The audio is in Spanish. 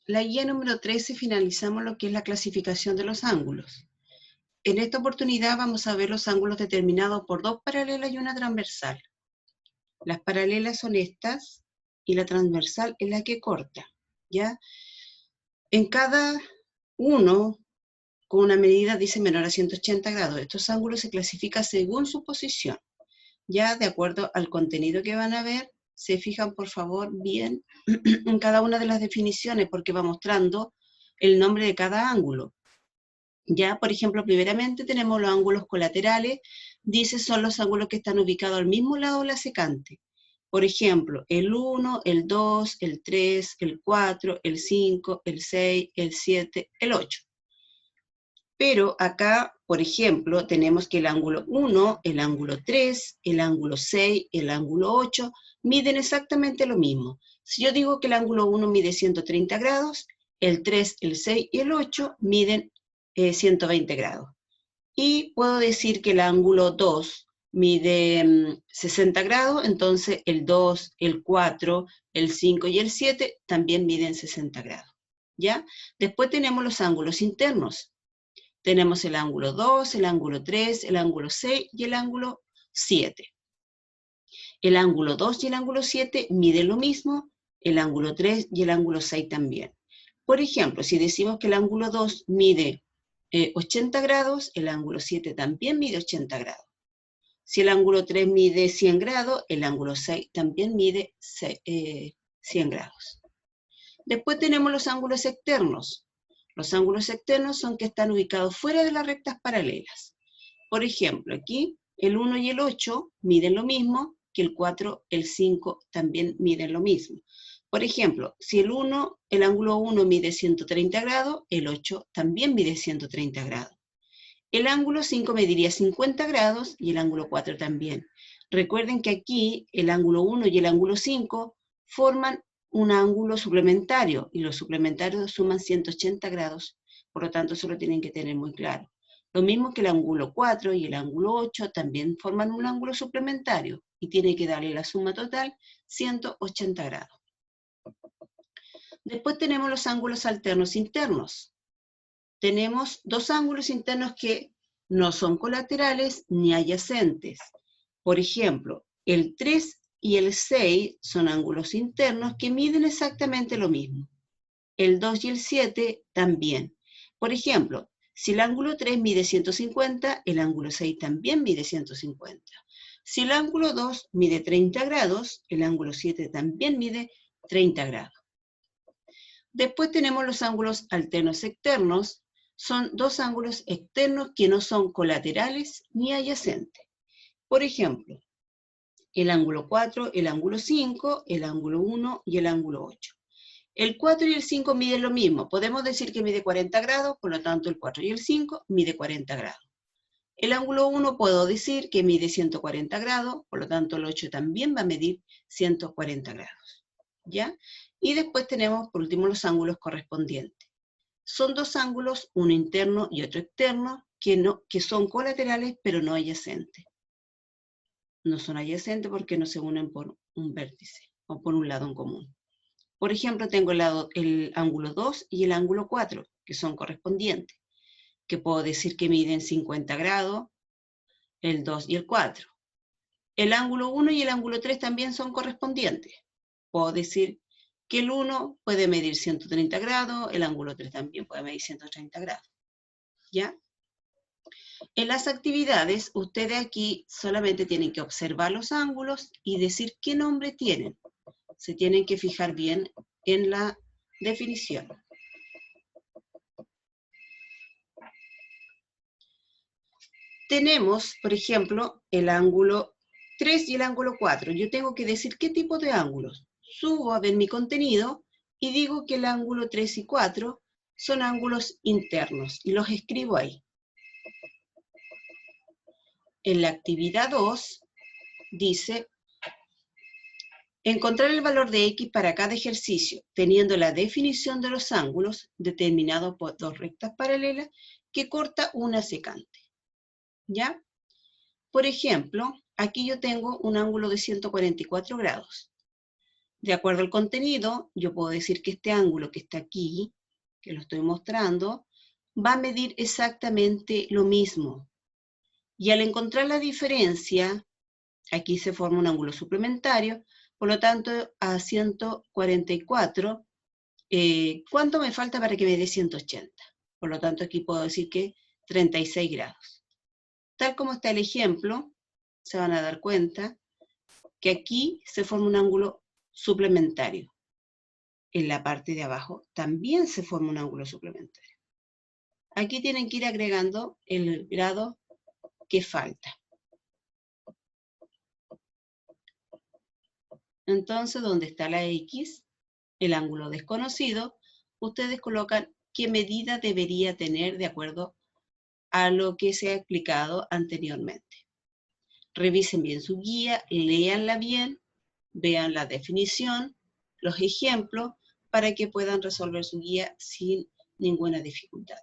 la guía número 13 finalizamos lo que es la clasificación de los ángulos. En esta oportunidad vamos a ver los ángulos determinados por dos paralelas y una transversal. Las paralelas son estas y la transversal es la que corta, ¿ya? En cada uno, con una medida dice menor a 180 grados, estos ángulos se clasifican según su posición, ya de acuerdo al contenido que van a ver. Se fijan por favor bien en cada una de las definiciones porque va mostrando el nombre de cada ángulo. Ya, por ejemplo, primeramente tenemos los ángulos colaterales, dice son los ángulos que están ubicados al mismo lado de la secante. Por ejemplo, el 1, el 2, el 3, el 4, el 5, el 6, el 7, el 8. Pero acá, por ejemplo, tenemos que el ángulo 1, el ángulo 3, el ángulo 6, el ángulo 8 miden exactamente lo mismo. Si yo digo que el ángulo 1 mide 130 grados, el 3, el 6 y el 8 miden 120 grados. Y puedo decir que el ángulo 2 mide 60 grados, entonces el 2, el 4, el 5 y el 7 también miden 60 grados. ¿Ya? Después tenemos los ángulos internos. Tenemos el ángulo 2, el ángulo 3, el ángulo 6 y el ángulo 7. El ángulo 2 y el ángulo 7 miden lo mismo, el ángulo 3 y el ángulo 6 también. Por ejemplo, si decimos que el ángulo 2 mide 80 grados, el ángulo 7 también mide 80 grados. Si el ángulo 3 mide 100 grados, el ángulo 6 también mide 100 grados. Después tenemos los ángulos externos. Los ángulos externos son que están ubicados fuera de las rectas paralelas. Por ejemplo, aquí el 1 y el 8 miden lo mismo, que el 4, el 5 también miden lo mismo. Por ejemplo, si el ángulo 1 mide 130 grados, el 8 también mide 130 grados. El ángulo 5 mediría 50 grados y el ángulo 4 también. Recuerden que aquí el ángulo 1 y el ángulo 5 forman un ángulo suplementario y los suplementarios suman 180 grados, por lo tanto eso lo tienen que tener muy claro. Lo mismo que el ángulo 4 y el ángulo 8 también forman un ángulo suplementario y tiene que darle la suma total 180 grados. Después tenemos los ángulos alternos internos. Tenemos dos ángulos internos que no son colaterales ni adyacentes. Por ejemplo, el 3 y el 6 son ángulos internos que miden exactamente lo mismo. El 2 y el 7 también. Por ejemplo, si el ángulo 3 mide 150, el ángulo 6 también mide 150. Si el ángulo 2 mide 30 grados, el ángulo 7 también mide 30 grados. Después tenemos los ángulos alternos externos. Son dos ángulos externos que no son colaterales ni adyacentes. Por ejemplo, el ángulo 4, el ángulo 5, el ángulo 1 y el ángulo 8. El 4 y el 5 miden lo mismo. Podemos decir que mide 40 grados, por lo tanto el 4 y el 5 mide 40 grados. El ángulo 1 puedo decir que mide 140 grados, por lo tanto el 8 también va a medir 140 grados. ¿Ya? Y después tenemos por último los ángulos correspondientes. Son dos ángulos, uno interno y otro externo, que son colaterales pero no adyacentes. No son adyacentes porque no se unen por un vértice o por un lado en común. Por ejemplo, tengo el ángulo 2 y el ángulo 4, que son correspondientes, que puedo decir que miden 50 grados, el 2 y el 4. El ángulo 1 y el ángulo 3 también son correspondientes. Puedo decir que el 1 puede medir 130 grados, el ángulo 3 también puede medir 130 grados. ¿Ya? En las actividades, ustedes aquí solamente tienen que observar los ángulos y decir qué nombre tienen. Se tienen que fijar bien en la definición. Tenemos, por ejemplo, el ángulo 3 y el ángulo 4. Yo tengo que decir qué tipo de ángulos. Subo a ver mi contenido y digo que el ángulo 3 y 4 son ángulos internos y los escribo ahí. En la actividad 2 dice: encontrar el valor de X para cada ejercicio, teniendo la definición de los ángulos determinados por dos rectas paralelas que corta una secante. ¿Ya? Por ejemplo, aquí yo tengo un ángulo de 144 grados. De acuerdo al contenido, yo puedo decir que este ángulo que está aquí, que lo estoy mostrando, va a medir exactamente lo mismo. Y al encontrar la diferencia, aquí se forma un ángulo suplementario, por lo tanto, a 144, ¿cuánto me falta para que me dé 180? Por lo tanto, aquí puedo decir que 36 grados. Tal como está el ejemplo, se van a dar cuenta que aquí se forma un ángulo suplementario. En la parte de abajo también se forma un ángulo suplementario. Aquí tienen que ir agregando el grado que falta. Entonces, donde está la X, el ángulo desconocido, ustedes colocan qué medida debería tener de acuerdo a lo que se ha explicado anteriormente. Revisen bien su guía, léanla bien, vean la definición, los ejemplos, para que puedan resolver su guía sin ninguna dificultad.